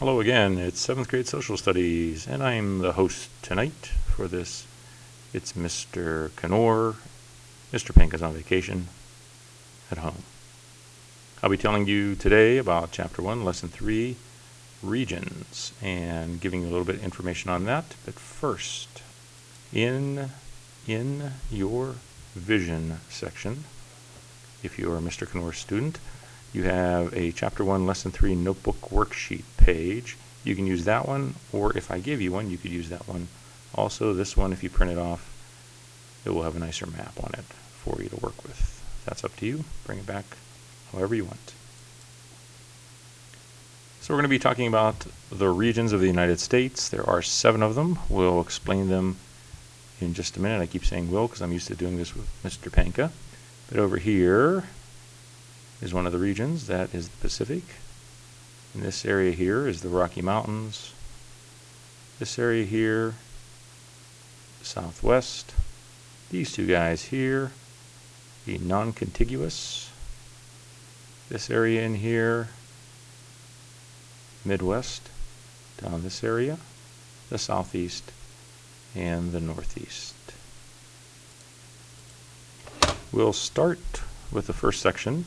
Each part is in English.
Hello again, it's 7th grade social studies, and I'm the host tonight for this. It's Mr. Canor. Mr. Pink is on vacation at home. I'll be telling you today about Chapter 1, Lesson 3, Regions, and giving you a little bit of information on that. But first, in your vision section, if you are a Mr. Canor student, you have a Chapter 1, Lesson 3 notebook worksheet page. You can use that one, or if I give you one, you could use that one. Also, this one, if you print it off, it will have a nicer map on it for you to work with. That's up to you. Bring it back however you want. So we're going to be talking about the regions of the United States. There are 7 of them. We'll explain them in just a minute. I keep saying will because I'm used to doing this with Mr. Panka. But over here is one of the regions. That is the Pacific. And this area here is the Rocky Mountains. This area here, the Southwest. These two guys here, the non-contiguous. This area in here, Midwest. Down this area, the Southeast and the Northeast. We'll start with the first section,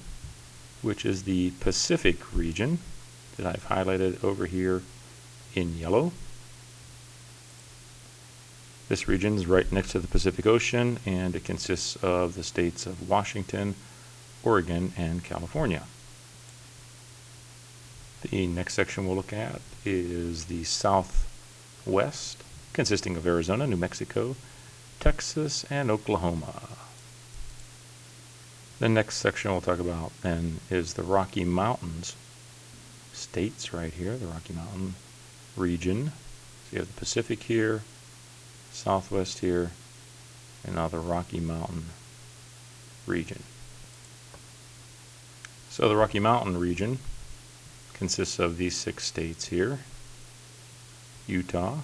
which is the Pacific region that I've highlighted over here in yellow. This region is right next to the Pacific Ocean, and it consists of the states of Washington, Oregon, and California. The next section we'll look at is the Southwest, consisting of Arizona, New Mexico, Texas, and Oklahoma. The next section we'll talk about then is the Rocky Mountains states right here, the Rocky Mountain region. So you have the Pacific here, Southwest here, and now the Rocky Mountain region. So the Rocky Mountain region consists of these 6 states here: Utah,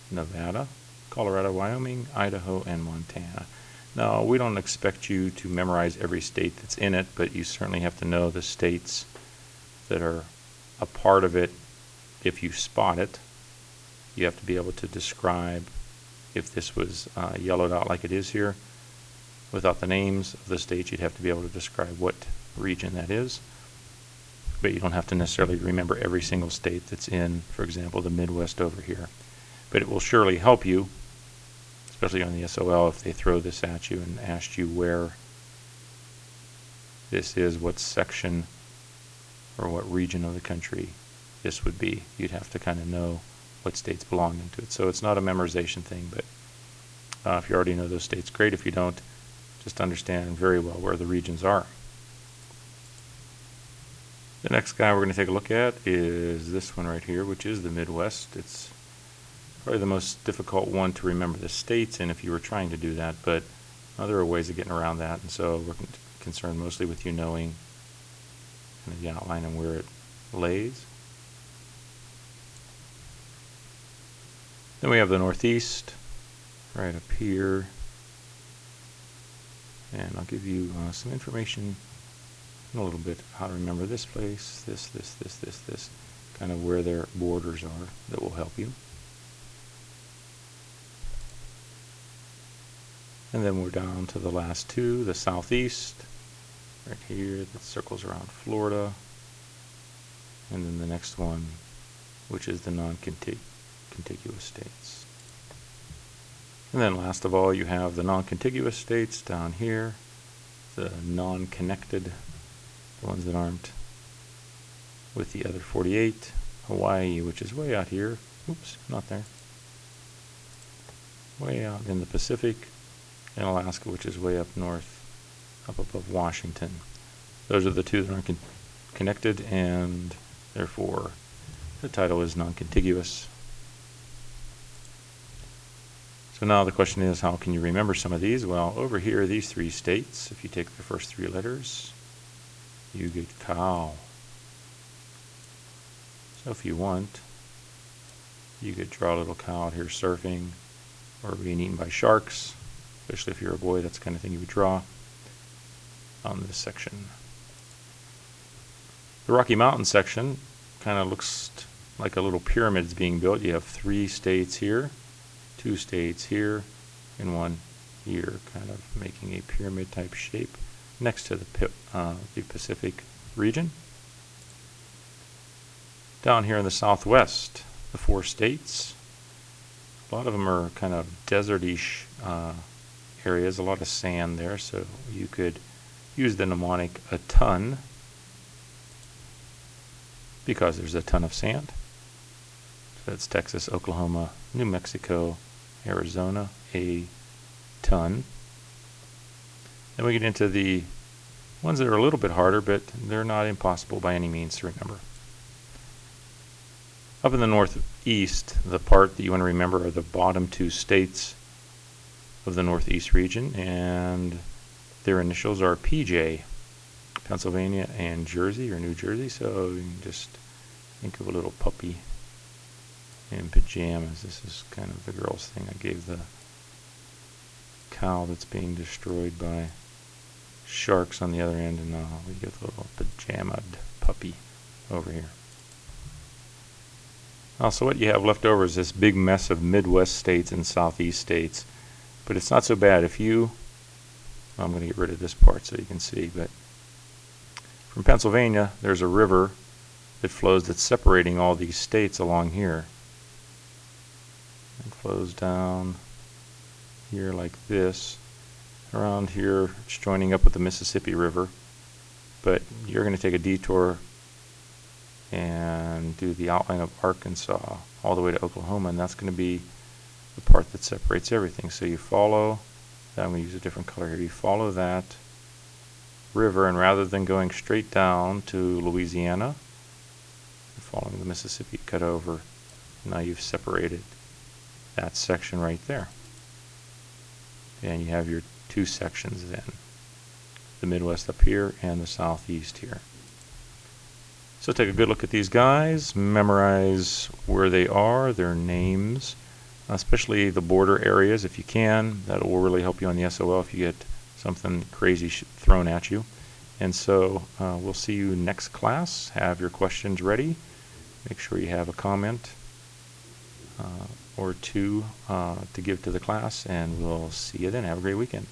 Nevada, Colorado, Wyoming, Idaho, and Montana. Now, we don't expect you to memorize every state that's in it, but you certainly have to know the states that are a part of it. If you spot it, you have to be able to describe, if this was yellowed out like it is here, without the names of the states, you'd have to be able to describe what region that is. But you don't have to necessarily remember every single state that's in, for example, the Midwest over here. But it will surely help you, especially on the SOL, if they throw this at you and asked you where this is, what section or what region of the country this would be. You'd have to kind of know what states belong into it. So it's not a memorization thing, but if you already know those states, great. If you don't, just understand very well where the regions are. The next guy we're going to take a look at is this one right here, which is the Midwest. It's probably the most difficult one to remember the states in if you were trying to do that, but there are ways of getting around that, and so we're concerned mostly with you knowing kind of the outline and where it lays. Then we have the Northeast right up here, and I'll give you some information in a little bit how to remember this place, this, kind of where their borders are that will help you. And then we're down to the last 2, the Southeast, right here, that circles around Florida. And then the next one, which is the non-contiguous states. And then last of all, you have the non-contiguous states down here, the non-connected, the ones that aren't with the other 48, Hawaii, which is way out here, oops, not there, way out in the Pacific, and Alaska, which is way up north, up above Washington. Those are the 2 that aren't connected, and therefore the title is non-contiguous. So now the question is, how can you remember some of these? Well, over here, these 3 states, if you take the first 3 letters, you get cow. So if you want, you could draw a little cow out here surfing or being eaten by sharks. Especially if you're a boy, that's the kind of thing you would draw on this section. The Rocky Mountain section kind of looks like a little pyramid is being built. You have 3 states here, 2 states here, and 1 here, kind of making a pyramid type shape next to the Pacific region. Down here in the southwest, the 4 states. A lot of them are kind of desert-ish areas, a lot of sand there, so you could use the mnemonic a ton because there's a ton of sand. So that's Texas, Oklahoma, New Mexico, Arizona, a ton. Then we get into the ones that are a little bit harder, but they're not impossible by any means to remember. Up in the northeast, the part that you want to remember are the bottom 2 states of the northeast region, and their initials are PJ, Pennsylvania and Jersey, or New Jersey. So you can just think of a little puppy in pajamas. This is kind of the girl's thing. I gave the cow that's being destroyed by sharks on the other end, and we get the little pajamaed puppy over here. So what you have left over is this big mess of Midwest states and Southeast states, but it's not so bad. If you, I'm going to get rid of this part so you can see, but from Pennsylvania there's a river that flows that's separating all these states along here. It flows down here like this. Around here it's joining up with the Mississippi River, but you're going to take a detour and do the outline of Arkansas all the way to Oklahoma, and that's going to be the part that separates everything. So you follow that. I'm going to use a different color here. You follow that river, and rather than going straight down to Louisiana, you're following the Mississippi, cut over. Now you've separated that section right there, and you have your 2 sections then, the Midwest up here and the Southeast here. So take a good look at these guys, memorize where they are, their names, especially the border areas if you can. That will really help you on the SOL if you get something crazy thrown at you. And so we'll see you next class. Have your questions ready. Make sure you have a comment or 2 to give to the class, and we'll see you then. Have a great weekend.